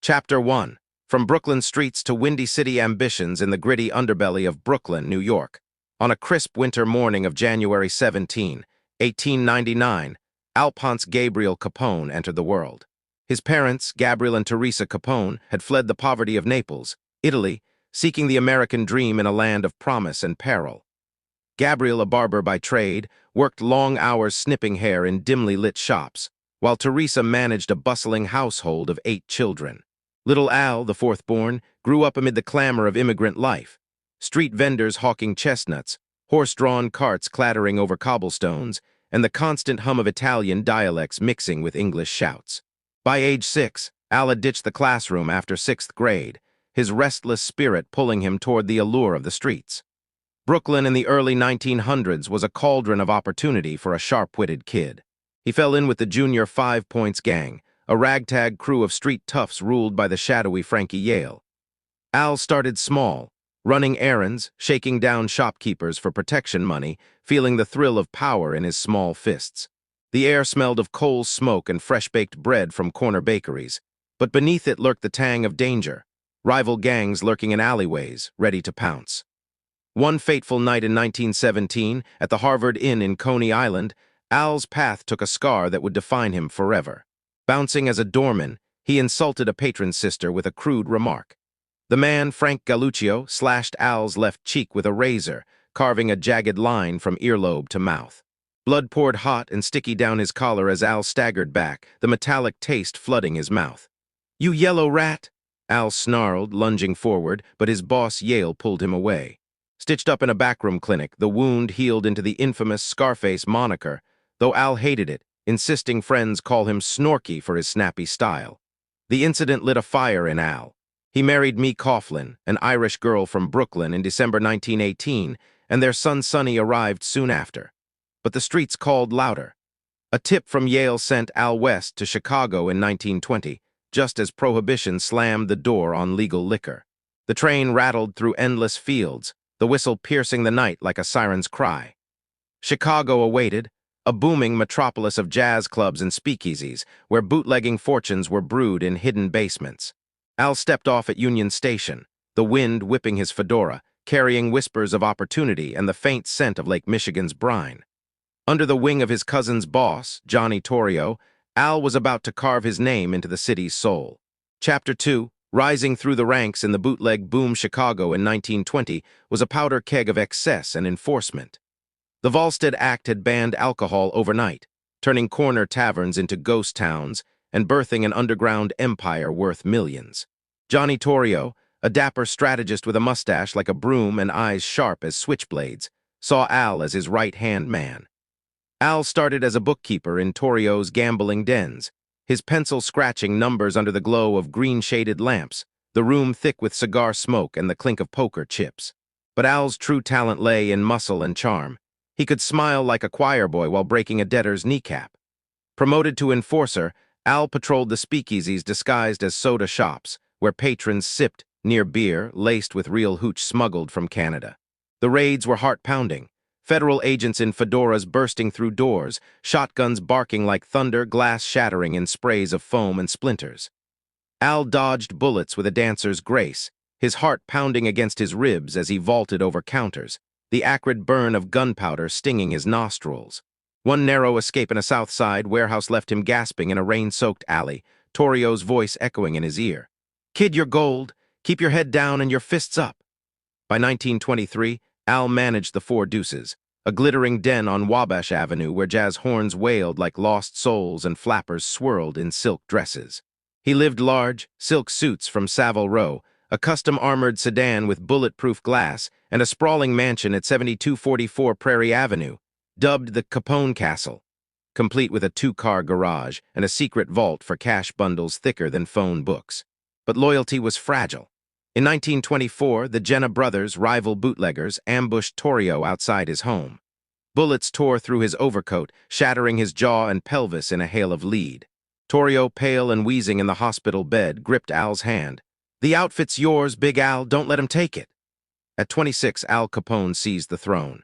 Chapter 1. From Brooklyn streets to Windy City ambitions in the gritty underbelly of Brooklyn, New York. On a crisp winter morning of January 17, 1899, Alphonse Gabriel Capone entered the world. His parents, Gabriel and Teresa Capone, had fled the poverty of Naples, Italy, seeking the American dream in a land of promise and peril. Gabriel, a barber by trade, worked long hours snipping hair in dimly lit shops, while Teresa managed a bustling household of 8 children. Little Al, the fourth-born, grew up amid the clamor of immigrant life. Street vendors hawking chestnuts, horse-drawn carts clattering over cobblestones, and the constant hum of Italian dialects mixing with English shouts. By age 6, Al had ditched the classroom after 6th grade, his restless spirit pulling him toward the allure of the streets. Brooklyn in the early 1900s was a cauldron of opportunity for a sharp-witted kid. He fell in with the Junior 5 Points gang, a ragtag crew of street toughs ruled by the shadowy Frankie Yale. Al started small, running errands, shaking down shopkeepers for protection money, feeling the thrill of power in his small fists. The air smelled of coal smoke and fresh-baked bread from corner bakeries, but beneath it lurked the tang of danger, rival gangs lurking in alleyways, ready to pounce. One fateful night in 1917, at the Harvard Inn in Coney Island, Al's path took a scar that would define him forever. Bouncing as a doorman, he insulted a patron's sister with a crude remark. The man, Frank Galluccio, slashed Al's left cheek with a razor, carving a jagged line from earlobe to mouth. Blood poured hot and sticky down his collar as Al staggered back, the metallic taste flooding his mouth. "You yellow rat!" Al snarled, lunging forward, but his boss Yale pulled him away. Stitched up in a backroom clinic, the wound healed into the infamous Scarface moniker, though Al hated it, insisting friends call him Snorky for his snappy style. The incident lit a fire in Al. He married Mee Coughlin, an Irish girl from Brooklyn, in December 1918, and their son Sonny arrived soon after. But the streets called louder. A tip from Yale sent Al west to Chicago in 1920, just as Prohibition slammed the door on legal liquor. The train rattled through endless fields, the whistle piercing the night like a siren's cry. Chicago awaited, a booming metropolis of jazz clubs and speakeasies, where bootlegging fortunes were brewed in hidden basements. Al stepped off at Union Station, the wind whipping his fedora, carrying whispers of opportunity and the faint scent of Lake Michigan's brine. Under the wing of his cousin's boss, Johnny Torrio, Al was about to carve his name into the city's soul. Chapter 2, rising through the ranks in the bootleg boom Chicago in 1920, was a powder keg of excess and enforcement. The Volstead Act had banned alcohol overnight, turning corner taverns into ghost towns and birthing an underground empire worth millions. Johnny Torrio, a dapper strategist with a mustache like a broom and eyes sharp as switchblades, saw Al as his right-hand man. Al started as a bookkeeper in Torrio's gambling dens, his pencil scratching numbers under the glow of green-shaded lamps, the room thick with cigar smoke and the clink of poker chips. But Al's true talent lay in muscle and charm. He could smile like a choir boy while breaking a debtor's kneecap. Promoted to enforcer, Al patrolled the speakeasies disguised as soda shops, where patrons sipped near beer laced with real hooch smuggled from Canada. The raids were heart-pounding, federal agents in fedoras bursting through doors, shotguns barking like thunder, glass shattering in sprays of foam and splinters. Al dodged bullets with a dancer's grace, his heart pounding against his ribs as he vaulted over counters, the acrid burn of gunpowder stinging his nostrils. One narrow escape in a South Side warehouse left him gasping in a rain-soaked alley, Torrio's voice echoing in his ear. "Kid, you're gold. Keep your head down and your fists up." By 1923, Al managed the Four Deuces, a glittering den on Wabash Avenue where jazz horns wailed like lost souls and flappers swirled in silk dresses. He lived large, silk suits from Savile Row, a custom-armored sedan with bulletproof glass, and a sprawling mansion at 7244 Prairie Avenue, dubbed the Capone Castle, complete with a 2-car garage and a secret vault for cash bundles thicker than phone books. But loyalty was fragile. In 1924, the Jenna brothers, rival bootleggers, ambushed Torrio outside his home. Bullets tore through his overcoat, shattering his jaw and pelvis in a hail of lead. Torrio, pale and wheezing in the hospital bed, gripped Al's hand. "The outfit's yours, Big Al. Don't let him take it." At 26, Al Capone seized the throne.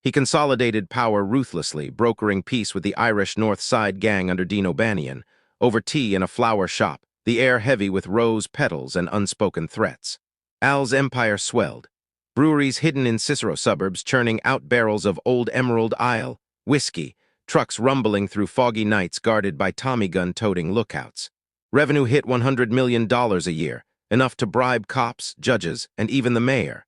He consolidated power ruthlessly, brokering peace with the Irish North Side gang under Dean O'Banion, over tea in a flower shop, the air heavy with rose petals and unspoken threats. Al's empire swelled. Breweries hidden in Cicero suburbs churning out barrels of Old Emerald Isle, whiskey, trucks rumbling through foggy nights guarded by Tommy gun-toting lookouts. Revenue hit $100 million a year, enough to bribe cops, judges, and even the mayor.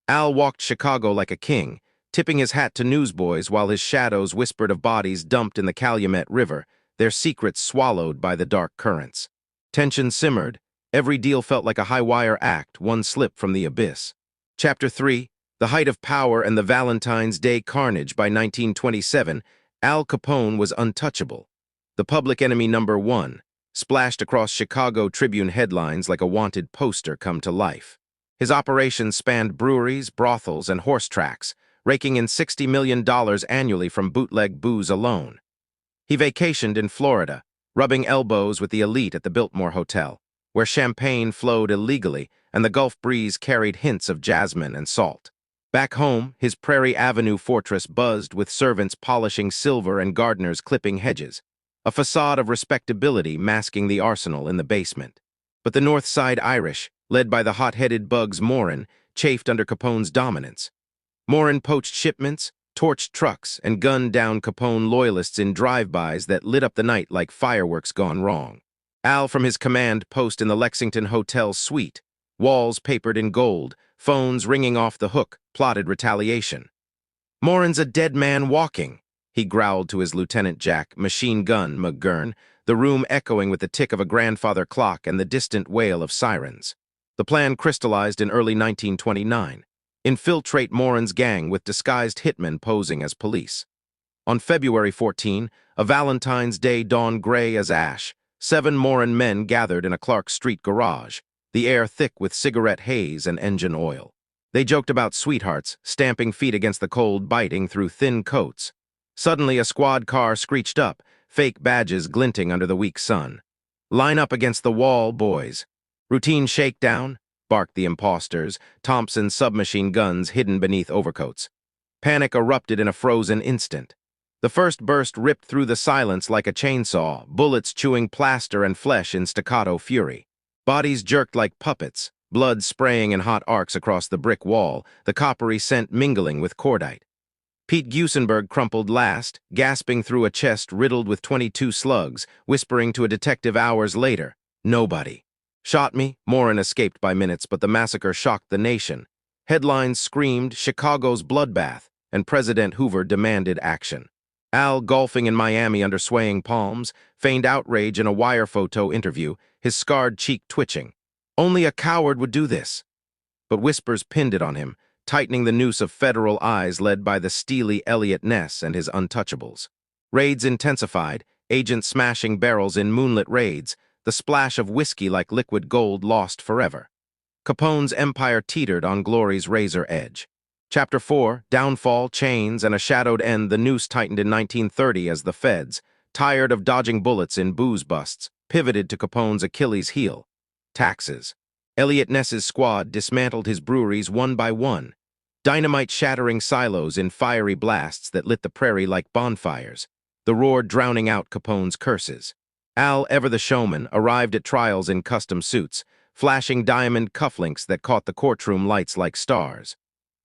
Al walked Chicago like a king, tipping his hat to newsboys while his shadows whispered of bodies dumped in the Calumet River, their secrets swallowed by the dark currents. Tension simmered. Every deal felt like a high-wire act, one slip from the abyss. Chapter 3, The Height of Power and the Valentine's Day Carnage. By 1927, Al Capone was untouchable. The public enemy number one, splashed across Chicago Tribune headlines like a wanted poster come to life. His operations spanned breweries, brothels, and horse tracks, raking in $60 million annually from bootleg booze alone. He vacationed in Florida, rubbing elbows with the elite at the Biltmore Hotel, where champagne flowed illegally and the Gulf breeze carried hints of jasmine and salt. Back home, his Prairie Avenue fortress buzzed with servants polishing silver and gardeners clipping hedges, a facade of respectability masking the arsenal in the basement. But the North Side Irish, led by the hot-headed Bugs Morin, chafed under Capone's dominance. Morin poached shipments, torched trucks, and gunned down Capone loyalists in drive-bys that lit up the night like fireworks gone wrong. Al, from his command post in the Lexington Hotel suite, walls papered in gold, phones ringing off the hook, plotted retaliation. "Morin's a dead man walking," he growled to his Lieutenant Jack, "machine gun, McGurn," the room echoing with the tick of a grandfather clock and the distant wail of sirens. The plan crystallized in early 1929. Infiltrate Morin's gang with disguised hitmen posing as police. On February 14, a Valentine's Day dawn gray as ash, 7 Morin men gathered in a Clark Street garage, the air thick with cigarette haze and engine oil. They joked about sweethearts, stamping feet against the cold, biting through thin coats. Suddenly, a squad car screeched up, fake badges glinting under the weak sun. "Line up against the wall, boys." "Routine shakedown," barked the imposters, Thompson submachine guns hidden beneath overcoats. Panic erupted in a frozen instant. The first burst ripped through the silence like a chainsaw, bullets chewing plaster and flesh in staccato fury. Bodies jerked like puppets, blood spraying in hot arcs across the brick wall, the coppery scent mingling with cordite. Pete Gusenberg crumpled last, gasping through a chest riddled with 22 slugs, whispering to a detective hours later, "Nobody shot me." Morin escaped by minutes, but the massacre shocked the nation. Headlines screamed Chicago's bloodbath, and President Hoover demanded action. Al, golfing in Miami under swaying palms, feigned outrage in a wire photo interview, his scarred cheek twitching. Only a coward would do this. But whispers pinned it on him, tightening the noose of federal eyes led by the steely Elliot Ness and his untouchables. Raids intensified, agents smashing barrels in moonlit raids, the splash of whiskey like liquid gold lost forever. Capone's empire teetered on glory's razor edge. Chapter 4, Downfall, Chains, and a Shadowed End. The noose tightened in 1930 as the feds, tired of dodging bullets in booze busts, pivoted to Capone's Achilles heel: taxes. Elliot Ness's squad dismantled his breweries one by one, dynamite-shattering silos in fiery blasts that lit the prairie like bonfires, the roar drowning out Capone's curses. Al, ever the showman, arrived at trials in custom suits, flashing diamond cufflinks that caught the courtroom lights like stars.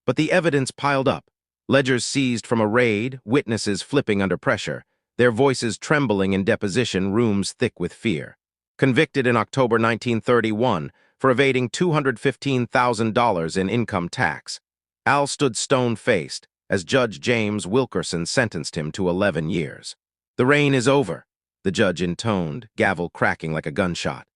But the evidence piled up, ledgers seized from a raid, witnesses flipping under pressure, their voices trembling in deposition rooms thick with fear. Convicted in October 1931 for evading $215,000 in income tax, Al stood stone-faced as Judge James Wilkerson sentenced him to 11 years. "The reign is over," the judge intoned, gavel cracking like a gunshot.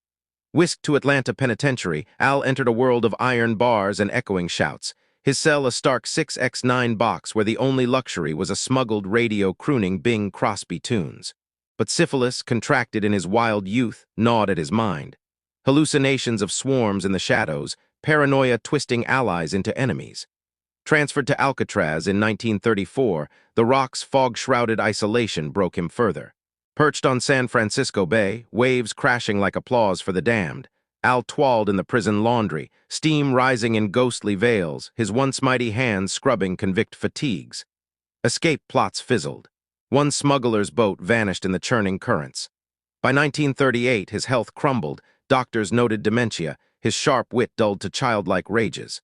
Whisked to Atlanta Penitentiary, Al entered a world of iron bars and echoing shouts, his cell a stark 6x9 box where the only luxury was a smuggled radio crooning Bing Crosby tunes. But syphilis, contracted in his wild youth, gnawed at his mind. Hallucinations of swarms in the shadows, paranoia twisting allies into enemies. Transferred to Alcatraz in 1934, the Rock's fog-shrouded isolation broke him further. Perched on San Francisco Bay, waves crashing like applause for the damned, Al twalled in the prison laundry, steam rising in ghostly veils, his once mighty hands scrubbing convict fatigues. Escape plots fizzled. One smuggler's boat vanished in the churning currents. By 1938, his health crumbled, doctors noted dementia, his sharp wit dulled to childlike rages.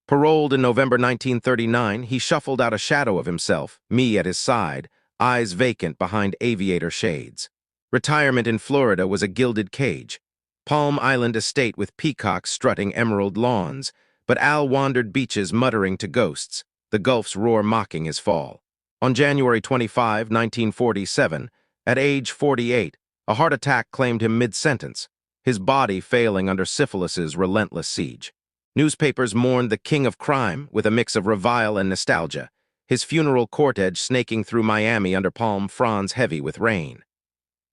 Paroled in November 1939, he shuffled out a shadow of himself, me at his side, eyes vacant behind aviator shades. Retirement in Florida was a gilded cage. Palm Island estate with peacocks strutting emerald lawns, but Al wandered beaches muttering to ghosts, the Gulf's roar mocking his fall. On January 25, 1947, at age 48, a heart attack claimed him mid-sentence, his body failing under syphilis's relentless siege. Newspapers mourned the king of crime with a mix of revile and nostalgia, his funeral cortege snaking through Miami under palm fronds heavy with rain.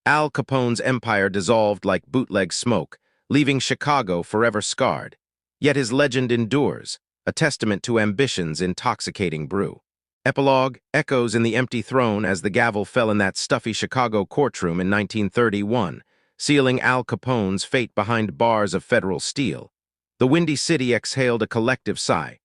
Al Capone's empire dissolved like bootleg smoke, leaving Chicago forever scarred. Yet his legend endures, a testament to ambition's intoxicating brew. Epilogue echoes in the empty throne as the gavel fell in that stuffy Chicago courtroom in 1931, sealing Al Capone's fate behind bars of federal steel. The Windy City exhaled a collective sigh,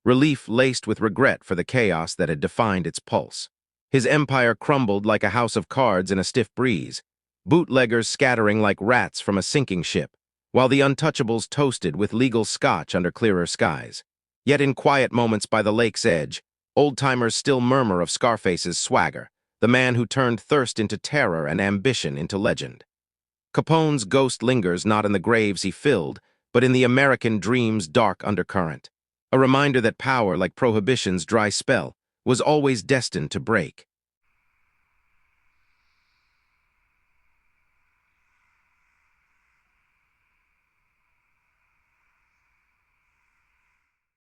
relief laced with regret for the chaos that had defined its pulse. His empire crumbled like a house of cards in a stiff breeze, bootleggers scattering like rats from a sinking ship, while the untouchables toasted with legal scotch under clearer skies. Yet in quiet moments by the lake's edge, old-timers still murmur of Scarface's swagger, the man who turned thirst into terror and ambition into legend. Capone's ghost lingers not in the graves he filled, but in the American dream's dark undercurrent, a reminder that power, like Prohibition's dry spell, was always destined to break.